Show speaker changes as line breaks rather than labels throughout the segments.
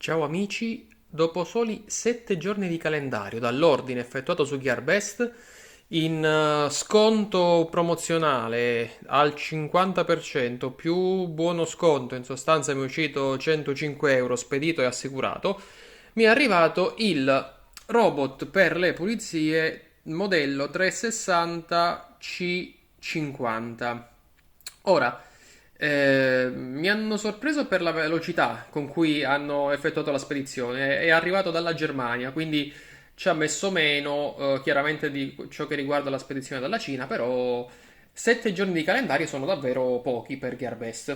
Ciao amici, dopo soli 7 giorni di calendario dall'ordine effettuato su GearBest, in sconto promozionale al 50% più buono sconto, in sostanza mi è uscito 105 euro spedito e assicurato, mi è arrivato il robot per le pulizie modello 360 C50. Ora, mi hanno sorpreso per la velocità con cui hanno effettuato la spedizione. È arrivato dalla Germania, quindi ci ha messo meno, chiaramente, di ciò che riguarda la spedizione dalla Cina, però 7 giorni di calendario sono davvero pochi per Gearbest.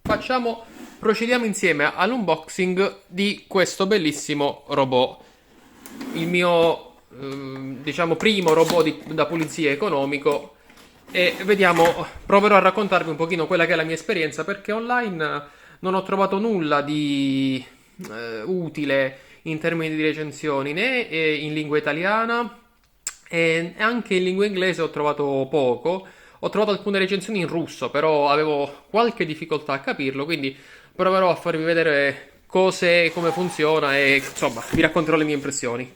Procediamo insieme all'unboxing di questo bellissimo robot. Il mio, diciamo, primo robot da pulizia economico e vediamo, proverò a raccontarvi un pochino quella che è la mia esperienza perché online non ho trovato nulla di utile in termini di recensioni né in lingua italiana e anche in lingua inglese ho trovato poco. Ho trovato alcune recensioni in russo, però avevo qualche difficoltà a capirlo, quindi proverò a farvi vedere cose, come funziona e insomma vi racconterò le mie impressioni.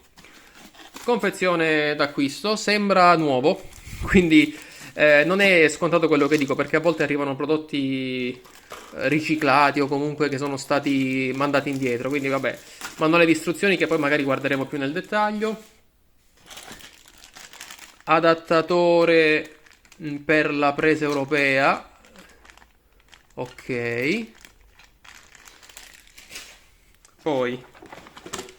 Confezione d'acquisto, sembra nuovo, quindi non è scontato quello che dico perché a volte arrivano prodotti riciclati o comunque che sono stati mandati indietro, quindi vabbè, manuale di istruzioni che poi magari guarderemo più nel dettaglio. Adattatore per la presa europea, ok. Poi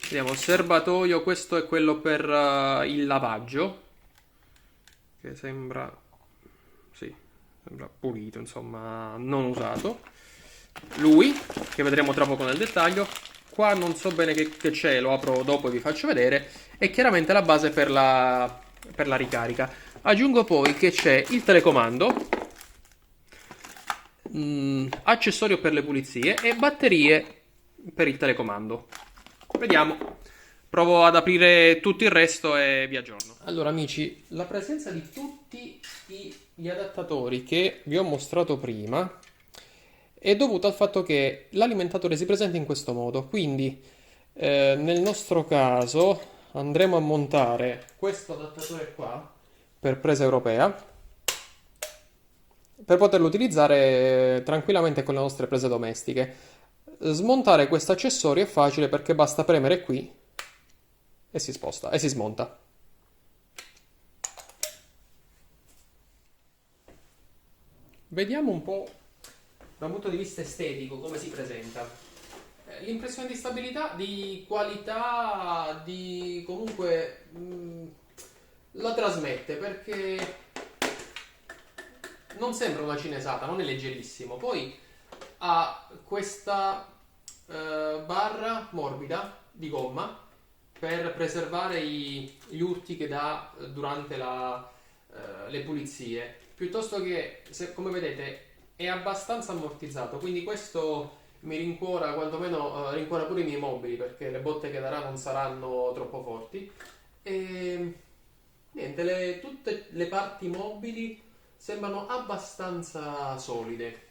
vediamo il serbatoio, questo è quello per il lavaggio, che sembra, sì, sembra pulito, insomma, non usato. Lui, che vedremo tra poco nel dettaglio. Qua non so bene che c'è, lo apro dopo e vi faccio vedere. E chiaramente la base per la ricarica. Aggiungo poi che c'è il telecomando, accessorio per le pulizie e batterie per il telecomando. Vediamo. Provo ad aprire tutto il resto e vi aggiorno. Allora amici, la presenza di tutti gli adattatori che vi ho mostrato prima è dovuta al fatto che l'alimentatore si presenta in questo modo. Quindi nel nostro caso andremo a montare questo adattatore qua per presa europea per poterlo utilizzare tranquillamente con le nostre prese domestiche. Smontare questo accessorio è facile perché basta premere qui e si sposta e si smonta. Vediamo un po' da un punto di vista estetico come si presenta. L'impressione di stabilità, di qualità, di comunque la trasmette perché non sembra una cinesata, non è leggerissimo. Poi ha questa barra morbida di gomma per preservare gli urti che dà durante le pulizie. Piuttosto che, come vedete, è abbastanza ammortizzato, quindi questo mi rincuora, quantomeno rincuora pure i miei mobili perché le botte che darà non saranno troppo forti. E niente, tutte le parti mobili sembrano abbastanza solide.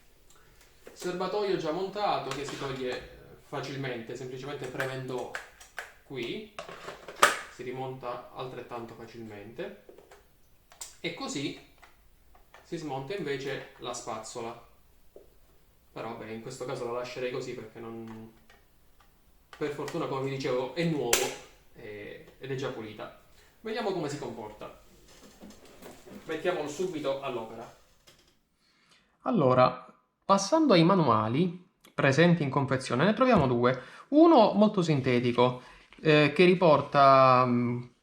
Serbatoio già montato che si toglie facilmente, semplicemente premendo qui, si rimonta altrettanto facilmente. E così si smonta invece la spazzola. Però beh, in questo caso la lascerei così perché non... Per fortuna, come vi dicevo, è nuovo ed è già pulita. Vediamo come si comporta. Mettiamolo subito all'opera. Allora, passando ai manuali presenti in confezione, ne troviamo due. Uno molto sintetico, che riporta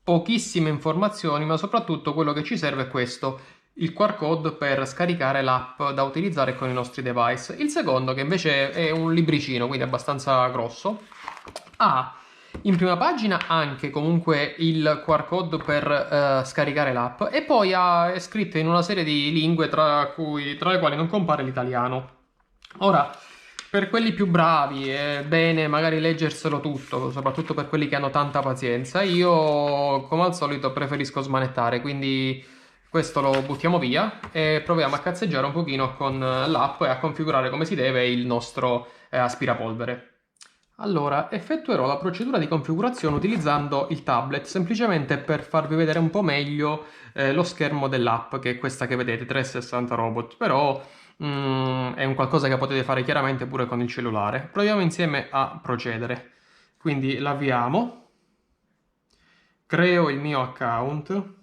pochissime informazioni, ma soprattutto quello che ci serve è questo, il QR code per scaricare l'app da utilizzare con i nostri device. Il secondo, che invece è un libricino, quindi abbastanza grosso, ha in prima pagina anche comunque il QR code per scaricare l'app e poi è scritto in una serie di lingue tra le quali non compare l'italiano. Ora, per quelli più bravi è bene magari leggerselo tutto, soprattutto per quelli che hanno tanta pazienza. Io, come al solito, preferisco smanettare, quindi questo lo buttiamo via e proviamo a cazzeggiare un pochino con l'app e a configurare come si deve il nostro aspirapolvere. Allora, effettuerò la procedura di configurazione utilizzando il tablet, semplicemente per farvi vedere un po' meglio lo schermo dell'app, che è questa che vedete, 360 Robot, però è un qualcosa che potete fare chiaramente pure con il cellulare. Proviamo insieme a procedere. Quindi l'avviamo, creo il mio account.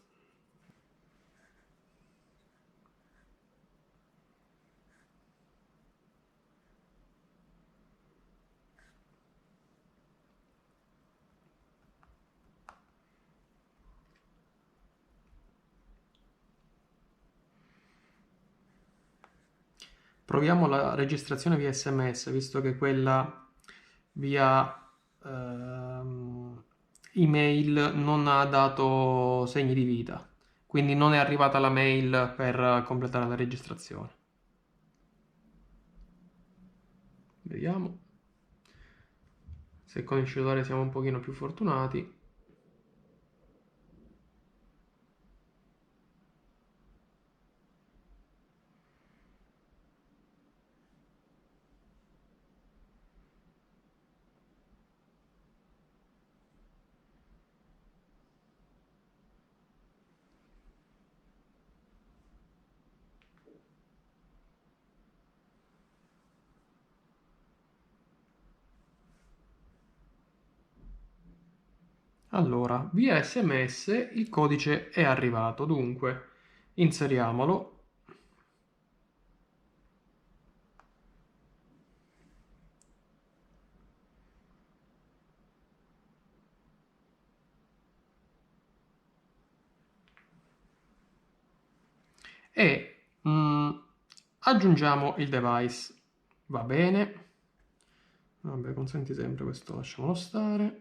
Proviamo la registrazione via SMS, visto che quella via email non ha dato segni di vita, quindi non è arrivata la mail per completare la registrazione. Vediamo se con il cellulare siamo un pochino più fortunati. Allora, via SMS il codice è arrivato, dunque inseriamolo. E aggiungiamo il device. Va bene. Vabbè, consenti sempre questo, lasciamolo stare.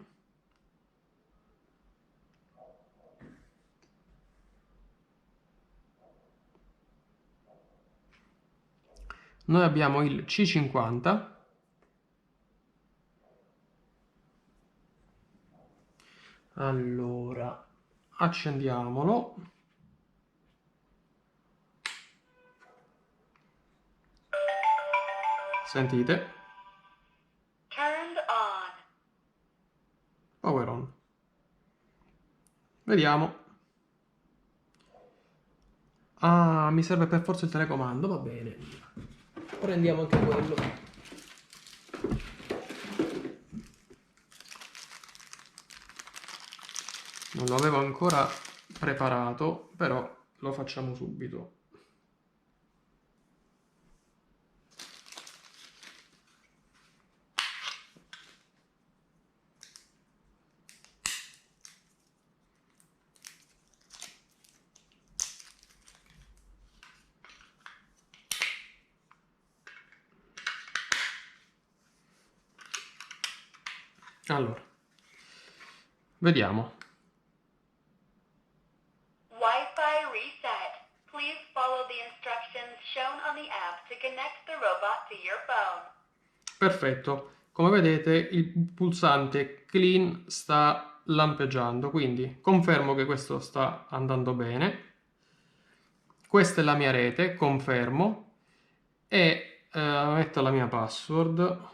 Noi abbiamo il C50. Allora, accendiamolo. Sentite?
Turned on.
Power on. Vediamo. Ah, mi serve per forza il telecomando, va bene. Prendiamo anche quello. Non lo avevo ancora preparato, però lo facciamo subito. Allora, vediamo.
Wi-Fi reset. Please follow the instructions shown on the app to connect the robot to your phone.
Perfetto. Come vedete il pulsante clean sta lampeggiando, quindi confermo che questo sta andando bene. Questa è la mia rete, confermo, e metto la mia password.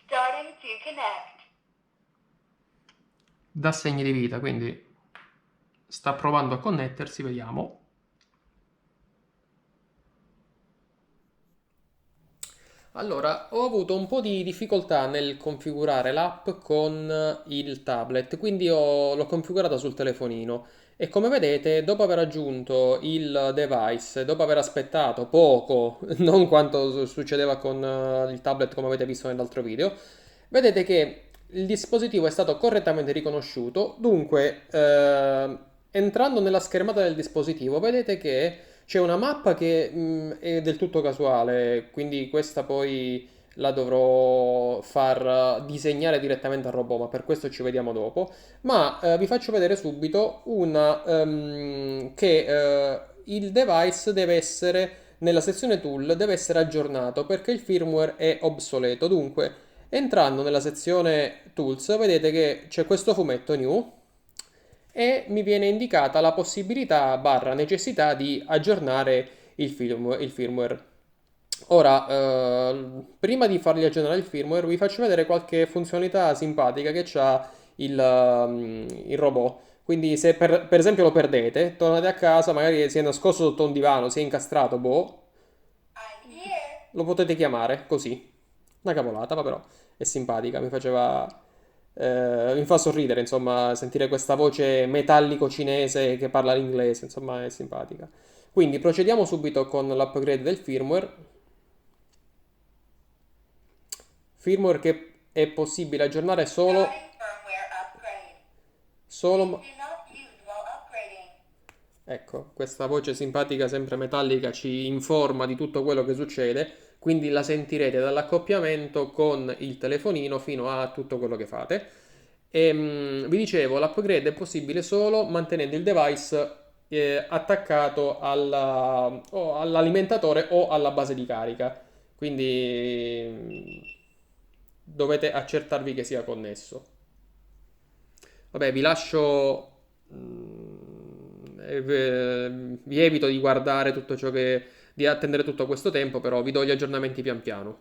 Starting to connect.
Dà segni di vita, quindi sta provando a connettersi, vediamo. Allora, ho avuto un po' di difficoltà nel configurare l'app con il tablet, quindi l'ho configurata sul telefonino e come vedete, dopo aver aggiunto il device, dopo aver aspettato poco, non quanto succedeva con il tablet come avete visto nell'altro video, vedete che il dispositivo è stato correttamente riconosciuto, dunque entrando nella schermata del dispositivo vedete che c'è una mappa che è del tutto casuale, quindi questa poi la dovrò far disegnare direttamente al robot, ma per questo ci vediamo dopo. Ma vi faccio vedere subito una che il device deve essere, nella sezione tool, deve essere aggiornato perché il firmware è obsoleto. Dunque, entrando nella sezione tools, vedete che c'è questo fumetto new e mi viene indicata la possibilità barra necessità di aggiornare il firmware. Ora, prima di fargli aggiornare il firmware, vi faccio vedere qualche funzionalità simpatica che ha il robot. Quindi se per esempio lo perdete, tornate a casa, magari si è nascosto sotto un divano, si è incastrato, boh,
I'm here.
lo potete chiamare così. Una cavolata, ma però è simpatica, mi fa sorridere, insomma, sentire questa voce metallico cinese che parla l'inglese, insomma, è simpatica. Quindi procediamo subito con l'upgrade del firmware che è possibile aggiornare
Starting firmware upgrade.
solo.
Do not use while upgrading.
Ecco, questa voce simpatica, sempre metallica, ci informa di tutto quello che succede, quindi la sentirete dall'accoppiamento con il telefonino fino a tutto quello che fate. Vi dicevo, l'upgrade è possibile solo mantenendo il device attaccato o all'alimentatore o alla base di carica. Quindi dovete accertarvi che sia connesso. Vabbè, vi lascio. Vi evito di guardare tutto ciò di attendere tutto questo tempo, però vi do gli aggiornamenti pian piano.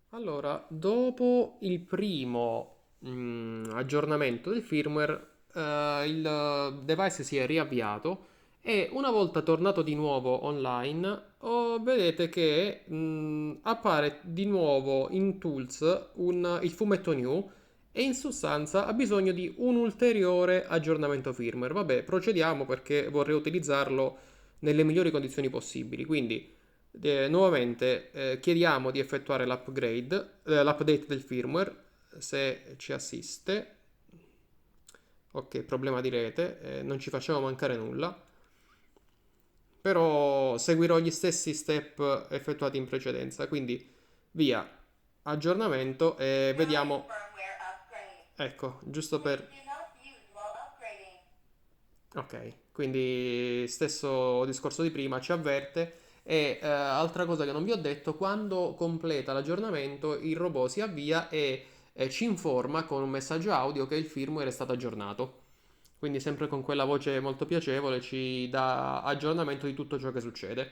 Allora, dopo il primo aggiornamento del firmware, il device si è riavviato e una volta tornato di nuovo online, vedete che appare di nuovo in Tools il fumetto new e in sostanza ha bisogno di un ulteriore aggiornamento firmware. Vabbè, procediamo perché vorrei utilizzarlo nelle migliori condizioni possibili. Quindi, nuovamente, chiediamo di effettuare l'update del firmware, se ci assiste. Ok, problema di rete, non ci facciamo mancare nulla. Però seguirò gli stessi step effettuati in precedenza. Quindi, via, aggiornamento e
Starting
vediamo.
firmware upgrade.
Ecco, giusto per.
Do not use while upgrading.
Ok, quindi stesso discorso di prima, ci avverte e altra cosa che non vi ho detto, quando completa l'aggiornamento il robot si avvia e ci informa con un messaggio audio che il firmware è stato aggiornato. Quindi sempre con quella voce molto piacevole ci dà aggiornamento di tutto ciò che succede.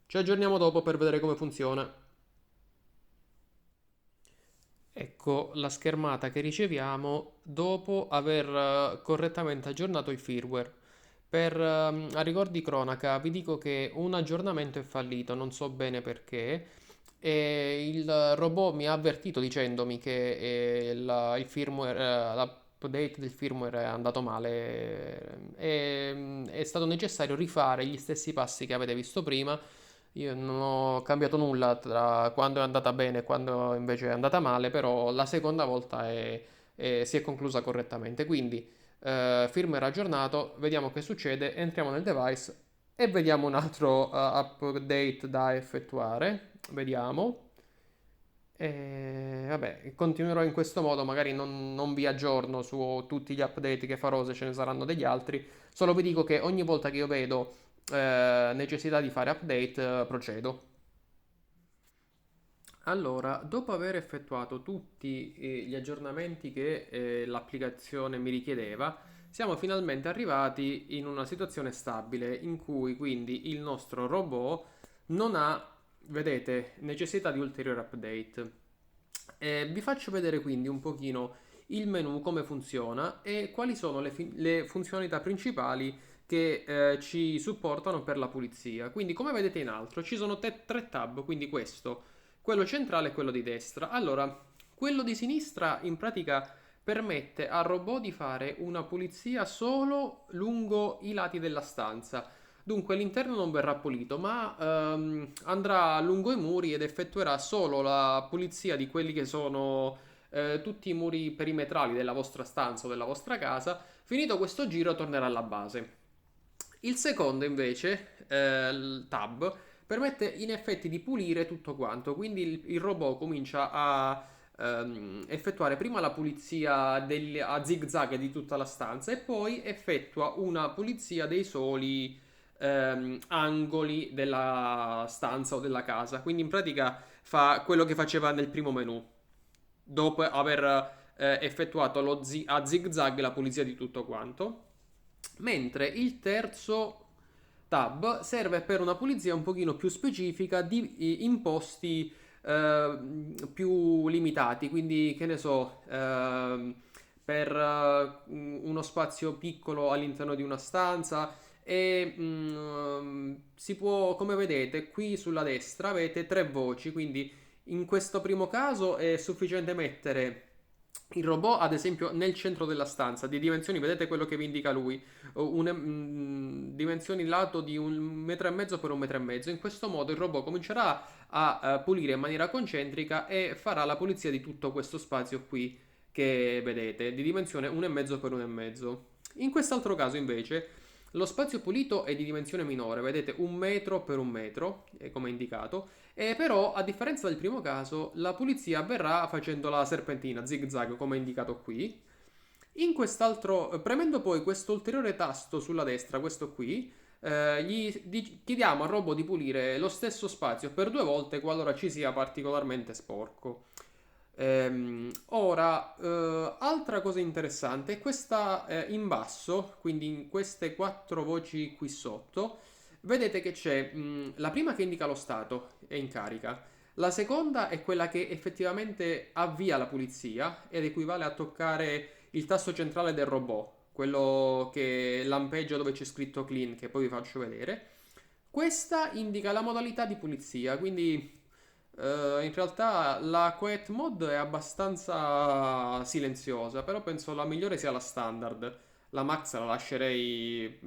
Ci aggiorniamo dopo per vedere come funziona. Ecco la schermata che riceviamo dopo aver correttamente aggiornato il firmware. A rigor di cronaca vi dico che un aggiornamento è fallito, non so bene perché, e il robot mi ha avvertito dicendomi che l'update del firmware è andato male e è stato necessario rifare gli stessi passi che avete visto prima. Io non ho cambiato nulla tra quando è andata bene e quando invece è andata male, però la seconda volta si è conclusa correttamente. Quindi, firmware aggiornato, vediamo che succede, entriamo nel device e vediamo un altro update da effettuare. Vediamo. E vabbè, continuerò in questo modo, magari non vi aggiorno su tutti gli update che farò se ce ne saranno degli altri, solo vi dico che ogni volta che io vedo necessità di fare update, procedo. Allora, dopo aver effettuato tutti gli aggiornamenti che l'applicazione mi richiedeva, siamo finalmente arrivati in una situazione stabile in cui quindi il nostro robot non ha, vedete, necessità di ulteriori update. Vi faccio vedere quindi un pochino il menu, come funziona e quali sono le funzionalità principali che ci supportano per la pulizia. Quindi, come vedete in alto, ci sono tre tab, quindi questo, quello centrale e quello di destra. Allora, quello di sinistra in pratica permette al robot di fare una pulizia solo lungo i lati della stanza. Dunque l'interno non verrà pulito, ma andrà lungo i muri ed effettuerà solo la pulizia di quelli che sono tutti i muri perimetrali della vostra stanza o della vostra casa. Finito questo giro tornerà alla base. Il secondo invece, il tab, permette in effetti di pulire tutto quanto, quindi il robot comincia a effettuare prima la pulizia a zig zag di tutta la stanza e poi effettua una pulizia dei soli angoli della stanza o della casa. Quindi in pratica fa quello che faceva nel primo menu, dopo aver effettuato a zig zag la pulizia di tutto quanto. Mentre il terzo tab serve per una pulizia un pochino più specifica di imposti più limitati, quindi che ne so, per uno spazio piccolo all'interno di una stanza e si può, come vedete, qui sulla destra avete tre voci, quindi in questo primo caso è sufficiente mettere il robot, ad esempio, nel centro della stanza, di dimensioni, vedete quello che vi indica lui, dimensioni lato di 1,5 metri per 1,5 metri. In questo modo il robot comincerà a pulire in maniera concentrica e farà la pulizia di tutto questo spazio qui che vedete, di dimensione 1,5 per 1,5. In quest'altro caso invece lo spazio pulito è di dimensione minore, vedete 1 metro per 1 metro, come indicato, e però a differenza del primo caso la pulizia avverrà facendo la serpentina, zig zag, come indicato qui. In quest'altro, premendo poi questo ulteriore tasto sulla destra, questo qui, chiediamo al robot di pulire lo stesso spazio per 2 volte qualora ci sia particolarmente sporco. Ora, altra cosa interessante è questa in basso, quindi in queste quattro voci qui sotto, vedete che c'è la prima che indica lo stato, è in carica, la seconda è quella che effettivamente avvia la pulizia ed equivale a toccare il tasto centrale del robot, quello che lampeggia dove c'è scritto clean, che poi vi faccio vedere. Questa indica la modalità di pulizia, quindi in realtà la Quiet Mode è abbastanza silenziosa, però penso la migliore sia la standard. La Max la lascerei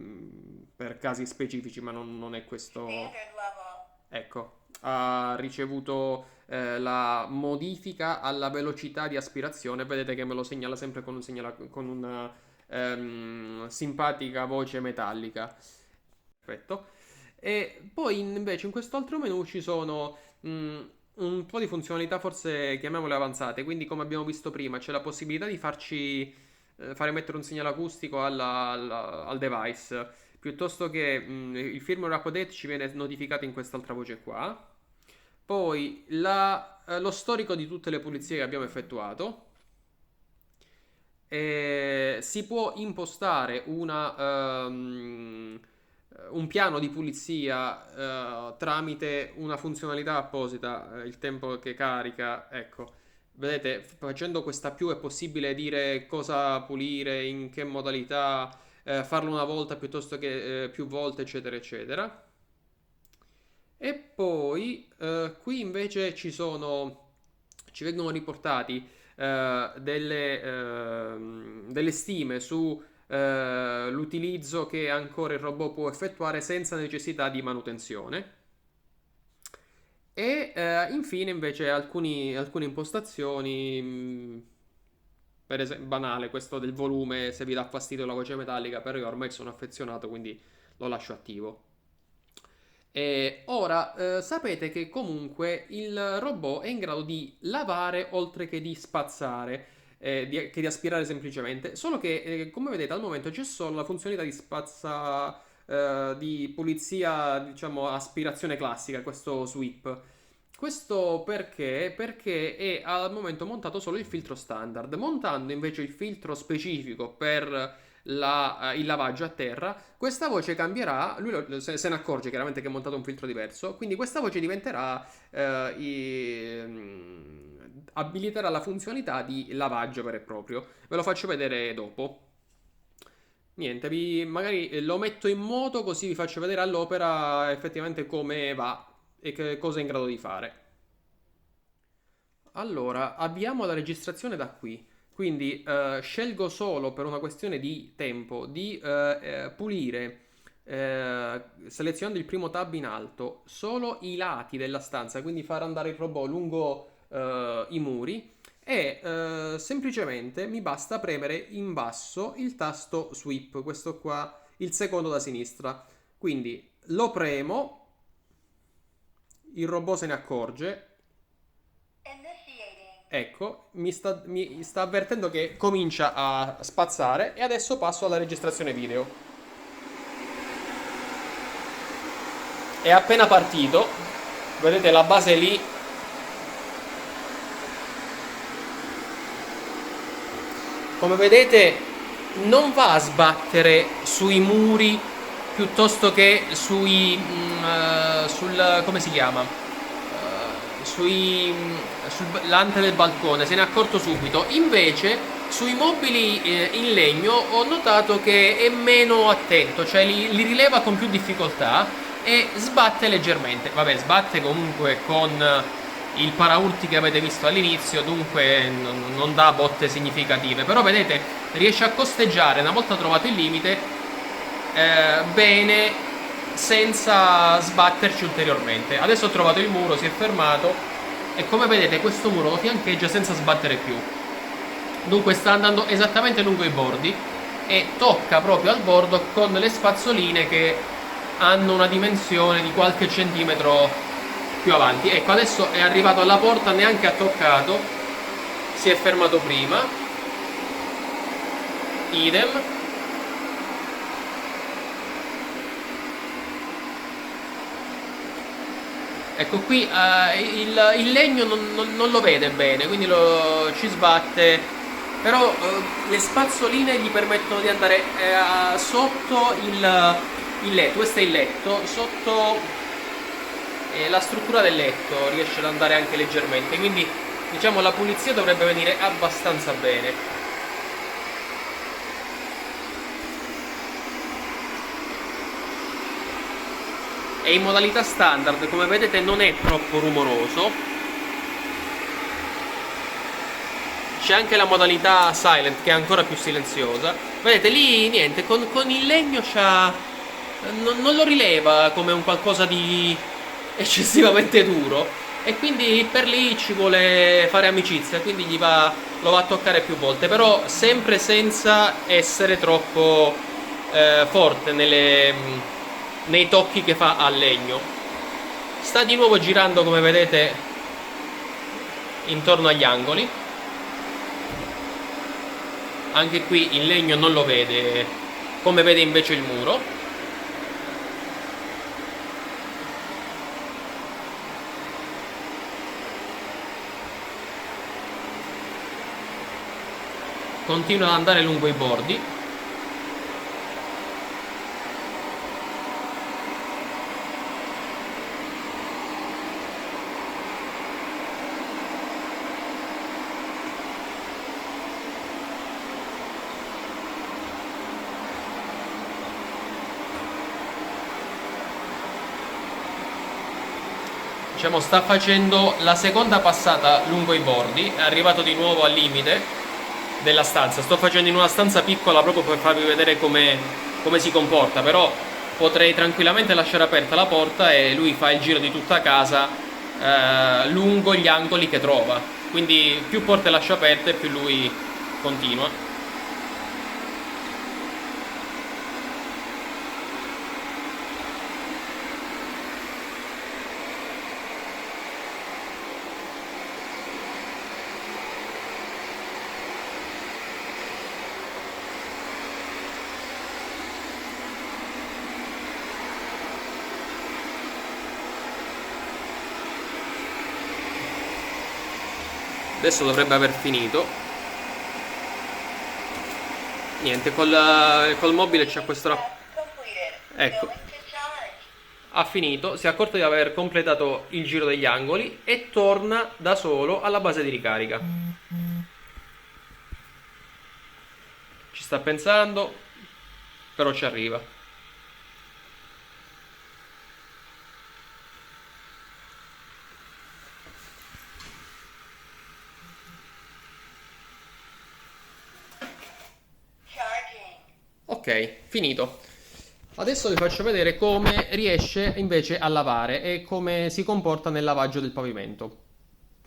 per casi specifici, ma non è questo.
Standard level.
Ecco, ha ricevuto la modifica alla velocità di aspirazione. Vedete che me lo segnala sempre con una simpatica voce metallica. Perfetto. E poi invece in quest'altro menu ci sono un po' di funzionalità forse chiamiamole avanzate, quindi come abbiamo visto prima c'è la possibilità di fare mettere un segnale acustico al device, piuttosto che il firmware update ci viene notificato in quest'altra voce qua. Poi lo storico di tutte le pulizie che abbiamo effettuato. Si può impostare un piano di pulizia tramite una funzionalità apposita, il tempo che carica, ecco. Vedete, facendo questa più è possibile dire cosa pulire, in che modalità, farlo una volta piuttosto che più volte, eccetera, eccetera. E poi qui invece ci vengono riportati delle stime su l'utilizzo che ancora il robot può effettuare senza necessità di manutenzione. E infine invece alcune impostazioni, per esempio banale, questo del volume, se vi dà fastidio la voce metallica, però io ormai sono affezionato, quindi lo lascio attivo. E ora sapete che comunque il robot è in grado di lavare oltre che di spazzare, che di aspirare semplicemente, solo che come vedete al momento c'è solo la funzionalità di pulizia, diciamo aspirazione classica, questo sweep. Questo perché? Perché è al momento montato solo il filtro standard. Montando invece il filtro specifico per il lavaggio a terra, questa voce cambierà. Lui se ne accorge chiaramente che è montato un filtro diverso. Quindi questa voce diventerà. Abiliterà la funzionalità di lavaggio vero e proprio. Ve lo faccio vedere dopo. Niente, magari lo metto in moto così vi faccio vedere all'opera effettivamente come va e che cosa è in grado di fare. Allora, avviamo la registrazione da qui. Quindi scelgo solo per una questione di tempo di pulire, selezionando il primo tab in alto, solo i lati della stanza, quindi far andare il robot lungo i muri e semplicemente mi basta premere in basso il tasto sweep, questo qua, il secondo da sinistra. Quindi lo premo, il robot se ne accorge. Ecco, mi sta avvertendo che comincia a spazzare e adesso passo alla registrazione video. è appena partito, vedete la base lì, come vedete non va a sbattere sui muri piuttosto che come si chiama? Sull'ante del balcone, se ne è accorto subito. Invece sui mobili in legno ho notato che è meno attento, cioè li rileva con più difficoltà e sbatte leggermente. Vabbè, sbatte comunque con il paraurti che avete visto all'inizio, dunque non dà botte significative, però vedete riesce a costeggiare una volta trovato il limite bene, senza sbatterci ulteriormente. Adesso ho trovato il muro, si è fermato e come vedete questo muro lo fiancheggia senza sbattere più. Dunque sta andando esattamente lungo i bordi e tocca proprio al bordo con le spazzoline che hanno una dimensione di qualche centimetro più avanti. Ecco, adesso è arrivato alla porta, neanche ha toccato, si è fermato prima. Idem. Ecco qui il legno non lo vede bene, quindi ci sbatte, però le spazzoline gli permettono di andare sotto il letto. Questo è il letto, sotto la struttura del letto riesce ad andare anche leggermente, quindi diciamo la pulizia dovrebbe venire abbastanza bene. È in modalità standard, come vedete non è troppo rumoroso. C'è anche la modalità silent che è ancora più silenziosa. Vedete lì niente, con il legno non lo rileva come un qualcosa di eccessivamente duro e quindi per lì ci vuole fare amicizia, quindi lo va a toccare più volte, però sempre senza essere troppo forte nei tocchi che fa al legno. Sta di nuovo girando, come vedete, intorno agli angoli. Anche qui il legno non lo vede come vede invece il muro. Continua ad andare lungo i bordi. Diciamo sta facendo la seconda passata lungo i bordi, è arrivato di nuovo al limite della stanza. Sto facendo in una stanza piccola proprio per farvi vedere come si comporta, però potrei tranquillamente lasciare aperta la porta e lui fa il giro di tutta casa lungo gli angoli che trova, quindi più porte lascia aperte più lui continua. Adesso dovrebbe aver finito. Niente, col mobile c'è questo. Ecco, ha finito, si è accorto di aver completato il giro degli angoli e torna da solo alla base di ricarica. Ci sta pensando, però ci arriva. Ok, finito. Adesso vi faccio vedere come riesce invece a lavare e come si comporta nel lavaggio del pavimento.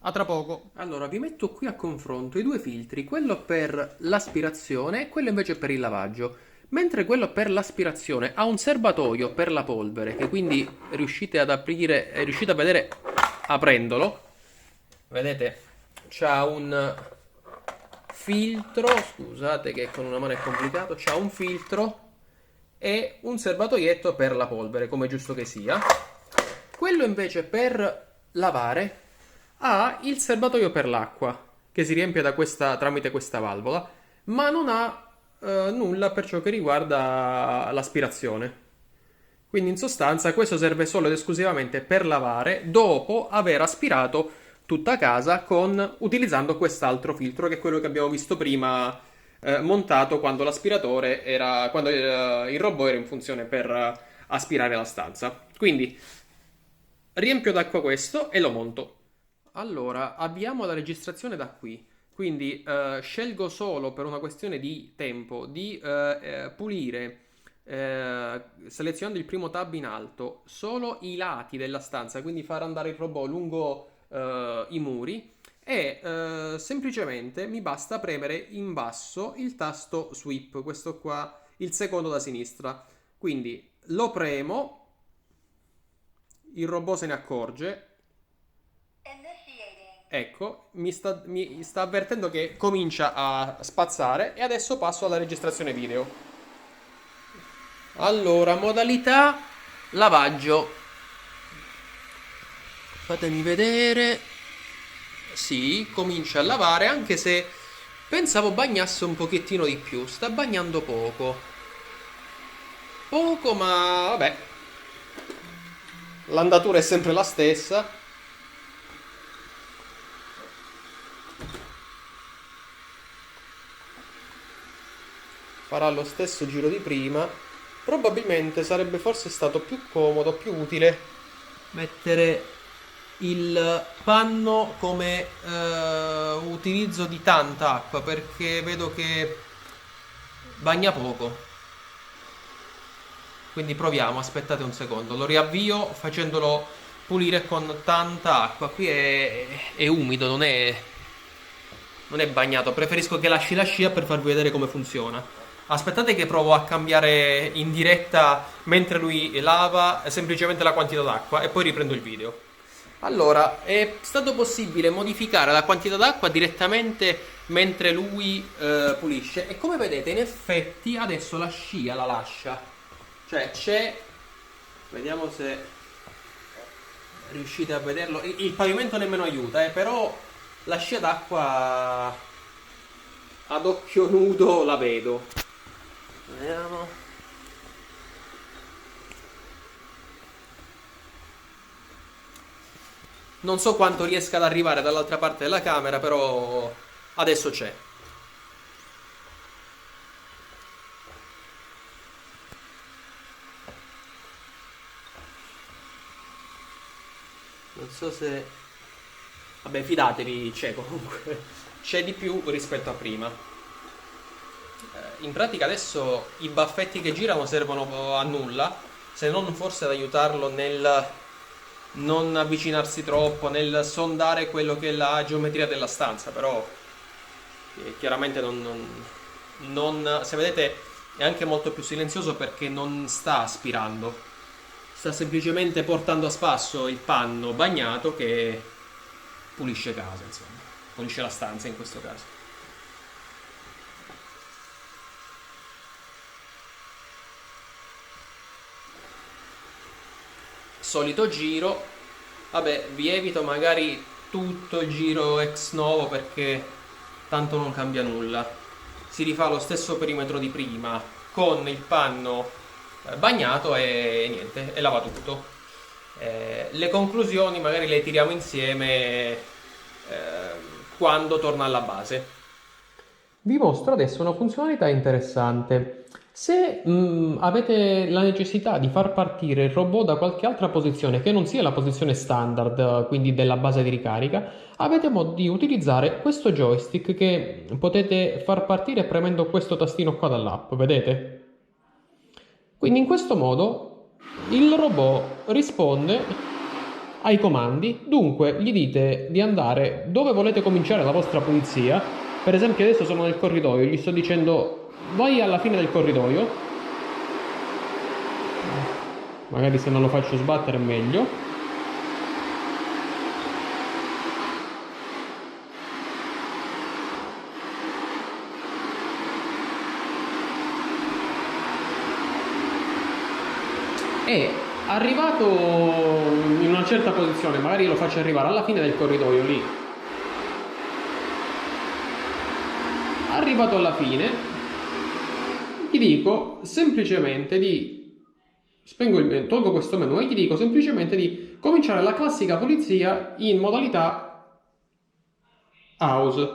A tra poco. Allora, vi metto qui a confronto i due filtri, quello per l'aspirazione e quello invece per il lavaggio. Mentre quello per l'aspirazione ha un serbatoio per la polvere, che quindi riuscite ad aprire, riuscite a vedere aprendolo. Vedete, c'ha un filtro, scusate che con una mano è complicato, c'ha un filtro e un serbatoietto per la polvere, come è giusto che sia. Quello invece per lavare ha il serbatoio per l'acqua che si riempie tramite questa valvola, ma non ha nulla per ciò che riguarda l'aspirazione. Quindi in sostanza questo serve solo ed esclusivamente per lavare dopo aver aspirato tutta casa utilizzando quest'altro filtro che è quello che abbiamo visto prima montato quando quando il robot era in funzione per aspirare la stanza. Quindi riempio d'acqua questo e lo monto. Allora, avviamo la registrazione da qui. Quindi scelgo solo per una questione di tempo di pulire, selezionando il primo tab in alto, solo i lati della stanza, quindi far andare il robot lungo i muri e semplicemente mi basta premere in basso il tasto sweep, questo qua, il secondo da sinistra. Quindi lo premo, il robot se ne accorge. Ecco, mi sta avvertendo che comincia a spazzare e adesso passo alla registrazione video. Allora, modalità lavaggio. Fatemi vedere. Sì, comincia a lavare anche se pensavo bagnasse un pochettino di più. Sta bagnando poco. Poco, ma vabbè. L'andatura è sempre la stessa. Farà lo stesso giro di prima. Probabilmente sarebbe forse stato più comodo, più utile mettere il panno come utilizzo di tanta acqua, perché vedo che bagna poco. Quindi proviamo, aspettate un secondo, lo riavvio facendolo pulire con tanta acqua. Qui è umido, non è bagnato. Preferisco che lasci la scia per farvi vedere come funziona. Aspettate che provo a cambiare in diretta mentre lui lava semplicemente la quantità d'acqua e poi riprendo il video. Allora, è stato possibile modificare la quantità d'acqua direttamente mentre lui pulisce e come vedete in effetti adesso la scia la lascia. Cioè c'è, vediamo se riuscite a vederlo, il pavimento nemmeno aiuta, però la scia d'acqua ad occhio nudo la vedo. Vediamo. Non so quanto riesca ad arrivare dall'altra parte della camera, però adesso c'è. Non so se... Vabbè, fidatevi, c'è comunque. C'è di più rispetto a prima. In pratica adesso i baffetti che girano servono a nulla, se non forse ad aiutarlo nel non avvicinarsi troppo, nel sondare quello che è la geometria della stanza, però chiaramente se vedete è anche molto più silenzioso perché non sta aspirando, sta semplicemente portando a spasso il panno bagnato che pulisce casa, insomma, pulisce la stanza in questo caso. Solito giro, vabbè, vi evito magari tutto il giro ex novo perché tanto non cambia nulla. Si rifà lo stesso perimetro di prima con il panno bagnato e niente, e lava tutto. Le conclusioni magari le tiriamo insieme quando torna alla base. Vi mostro adesso una funzionalità interessante. Se avete la necessità di far partire il robot da qualche altra posizione che non sia la posizione standard, quindi della base di ricarica, avete modo di utilizzare questo joystick che potete far partire premendo questo tastino qua dall'app, vedete? Quindi in questo modo il robot risponde ai comandi, dunque gli dite di andare dove volete cominciare la vostra pulizia. Per esempio adesso sono nel corridoio, gli sto dicendo vai alla fine del corridoio, magari se non lo faccio sbattere è meglio. E Arrivato in una certa posizione, magari lo faccio arrivare alla fine del corridoio lì. Arrivato alla fine, ti dico semplicemente di tolgo questo menu e ti dico semplicemente di cominciare la classica pulizia in modalità house.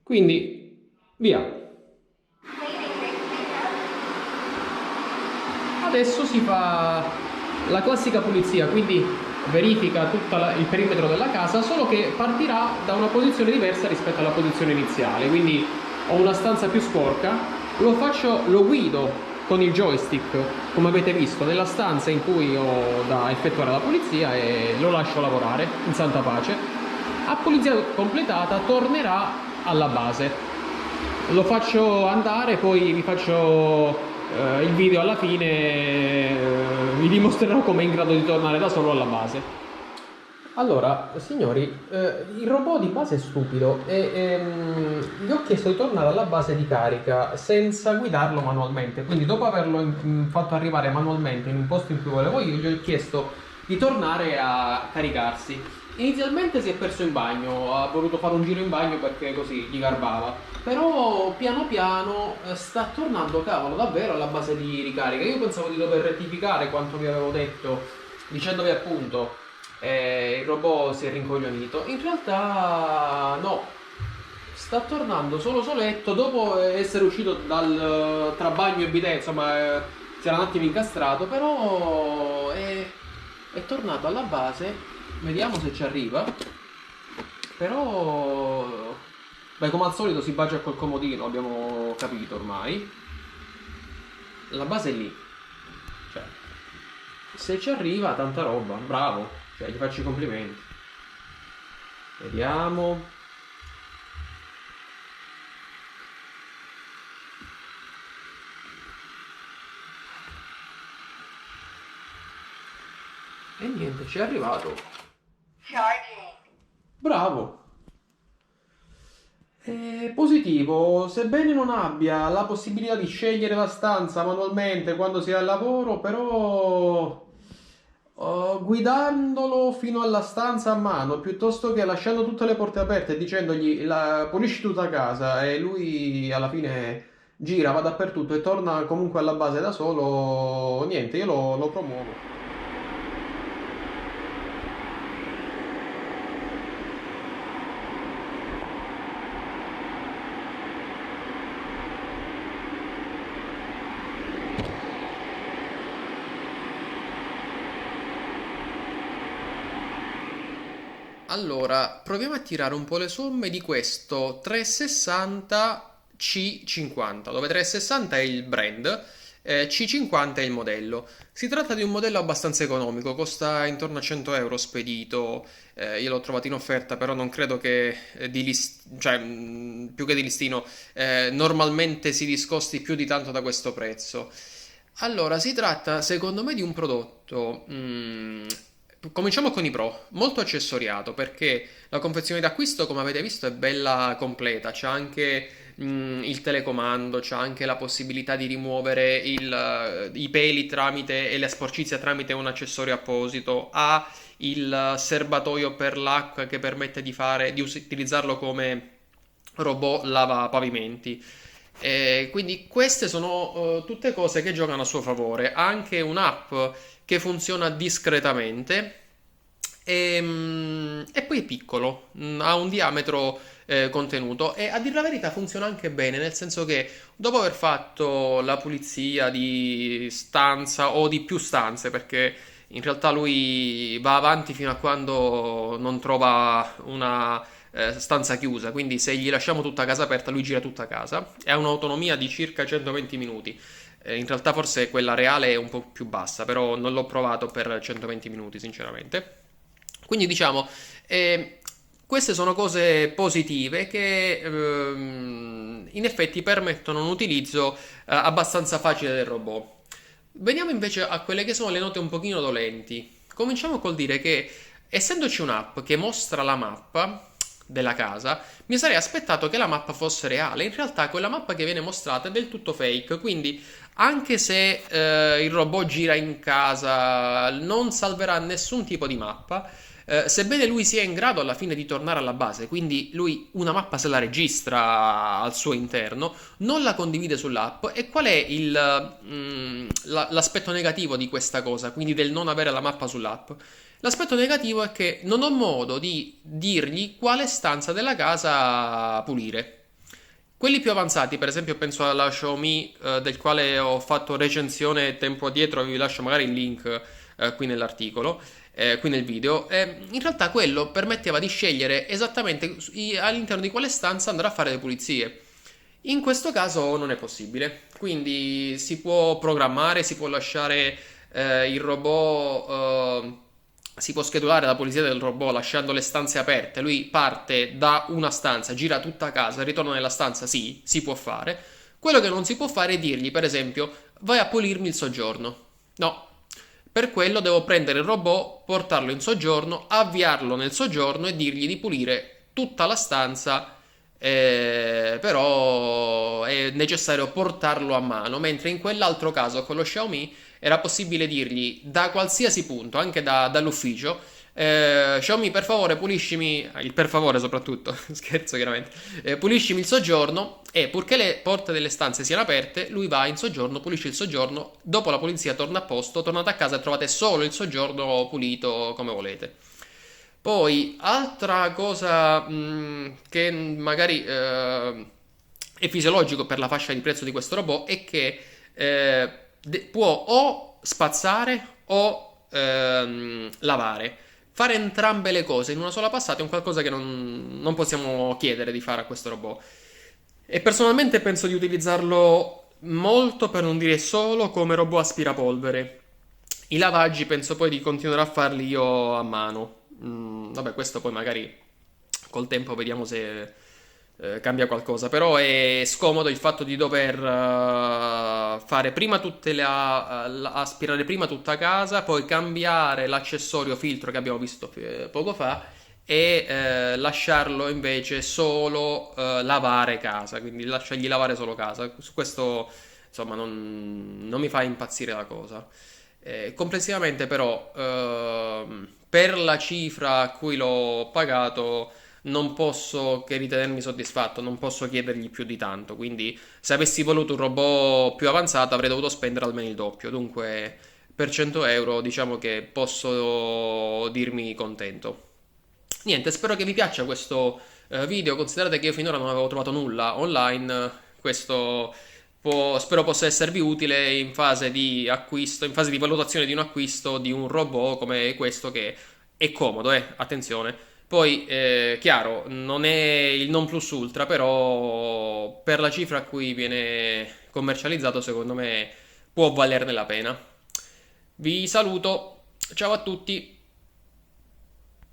Quindi via. Adesso si fa la classica pulizia, quindi verifica tutto il perimetro della casa, solo che partirà da una posizione diversa rispetto alla posizione iniziale. Quindi ho una stanza più sporca, lo guido con il joystick, come avete visto, nella stanza in cui ho da effettuare la pulizia e lo lascio lavorare in santa pace. A pulizia completata tornerà alla base. Lo faccio andare, poi vi faccio il video alla fine, vi dimostrerò come è in grado di tornare da solo alla base. Allora, signori, il robot di base è stupido e gli ho chiesto di tornare alla base di carica senza guidarlo manualmente. Quindi dopo averlo fatto arrivare manualmente in un posto in cui volevo io, gli ho chiesto di tornare a caricarsi. Inizialmente si è perso in bagno, ha voluto fare un giro in bagno perché così gli garbava. Però piano piano sta tornando, cavolo, davvero alla base di ricarica. Io pensavo di dover rettificare quanto vi avevo detto, dicendovi appunto il robot si è rincoglionito. In realtà no, sta tornando solo soletto dopo essere uscito tra bagno e bidet, insomma si era un attimo incastrato, però è tornato alla base. Vediamo se ci arriva. Però beh, come al solito si bacia col comodino, abbiamo capito ormai. La base è lì. Cioè, se ci arriva, tanta roba, bravo. Cioè, gli faccio i complimenti. Vediamo. E niente, ci è arrivato.
Charging.
Bravo. È positivo, sebbene non abbia la possibilità di scegliere la stanza manualmente quando si è al lavoro, però guidandolo fino alla stanza a mano, piuttosto che lasciando tutte le porte aperte e dicendogli pulisci tutta casa e lui alla fine gira, va dappertutto e torna comunque alla base da solo, niente, io lo promuovo. Allora, proviamo a tirare un po' le somme di questo 360 C50, dove 360 è il brand, C50 è il modello. Si tratta di un modello abbastanza economico, costa intorno a 100 euro spedito. Io l'ho trovato in offerta, però non credo che cioè, più che di listino, normalmente si discosti più di tanto da questo prezzo. Allora, si tratta secondo me di un prodotto. Cominciamo con i pro, molto accessoriato perché la confezione d'acquisto, come avete visto, è bella completa. C'è anche il telecomando, c'è anche la possibilità di rimuovere i peli tramite e la sporcizia tramite un accessorio apposito. Ha il serbatoio per l'acqua che permette di utilizzarlo come robot lava pavimenti. Quindi queste sono tutte cose che giocano a suo favore. Ha anche un'app che funziona discretamente e poi è piccolo, ha un diametro contenuto e a dire la verità funziona anche bene, nel senso che dopo aver fatto la pulizia di stanza o di più stanze, perché in realtà lui va avanti fino a quando non trova una stanza chiusa, quindi se gli lasciamo tutta casa aperta lui gira tutta casa e ha un'autonomia di circa 120 minuti. In realtà forse quella reale è un po' più bassa, però non l'ho provato per 120 minuti sinceramente. Quindi diciamo, queste sono cose positive che in effetti permettono un utilizzo abbastanza facile del robot. Veniamo invece a quelle che sono le note un pochino dolenti. Cominciamo col dire che, essendoci un'app che mostra la mappa della casa, mi sarei aspettato che la mappa fosse reale. In realtà quella mappa che viene mostrata è del tutto fake, quindi Anche se il robot gira in casa, non salverà nessun tipo di mappa, sebbene lui sia in grado alla fine di tornare alla base, quindi lui una mappa se la registra al suo interno, non la condivide sull'app. E qual è l'aspetto negativo di questa cosa, quindi del non avere la mappa sull'app? L'aspetto negativo è che non ho modo di dirgli quale stanza della casa pulire. Quelli più avanzati, per esempio, penso alla Xiaomi, del quale ho fatto recensione tempo addietro, vi lascio magari il link qui nell'articolo, qui nel video. In realtà quello permetteva di scegliere esattamente all'interno di quale stanza andare a fare le pulizie. In questo caso non è possibile, quindi si può programmare, si può lasciare il robot, si può schedulare la pulizia del robot lasciando le stanze aperte. Lui parte da una stanza, gira tutta casa, ritorna nella stanza, sì, si può fare. Quello che non si può fare è dirgli, per esempio, vai a pulirmi il soggiorno. No, per quello devo prendere il robot, portarlo in soggiorno, avviarlo nel soggiorno e dirgli di pulire tutta la stanza, però è necessario portarlo a mano, mentre in quell'altro caso con lo Xiaomi era possibile dirgli da qualsiasi punto, anche dall'ufficio, Xiaomi per favore puliscimi, il per favore soprattutto, scherzo chiaramente, puliscimi il soggiorno e purché le porte delle stanze siano aperte, lui va in soggiorno, pulisce il soggiorno, dopo la pulizia torna a posto, tornate a casa e trovate solo il soggiorno pulito come volete. Poi, altra cosa che magari è fisiologico per la fascia di prezzo di questo robot è che può o spazzare o lavare. Fare entrambe le cose in una sola passata è un qualcosa che non possiamo chiedere di fare a questo robot. E personalmente penso di utilizzarlo molto, per non dire solo, come robot aspirapolvere. I lavaggi penso poi di continuare a farli io a mano. Vabbè, questo poi magari col tempo vediamo se cambia qualcosa. Però è scomodo il fatto di dover fare prima aspirare prima tutta casa, poi cambiare l'accessorio filtro che abbiamo visto poco fa e lasciarlo invece solo lavare casa, quindi lasciargli lavare solo casa. Su questo, insomma, non mi fa impazzire la cosa. Complessivamente però per la cifra a cui l'ho pagato non posso che ritenermi soddisfatto, non posso chiedergli più di tanto, quindi se avessi voluto un robot più avanzato avrei dovuto spendere almeno il doppio, dunque per 100 euro diciamo che posso dirmi contento. Niente, spero che vi piaccia questo video, considerate che io finora non avevo trovato nulla online, questo spero possa esservi utile in fase di acquisto, in fase di valutazione di un acquisto di un robot come questo che è comodo, attenzione. Poi, chiaro, non è il non plus ultra, però per la cifra a cui viene commercializzato, secondo me può valerne la pena. Vi saluto, ciao a tutti.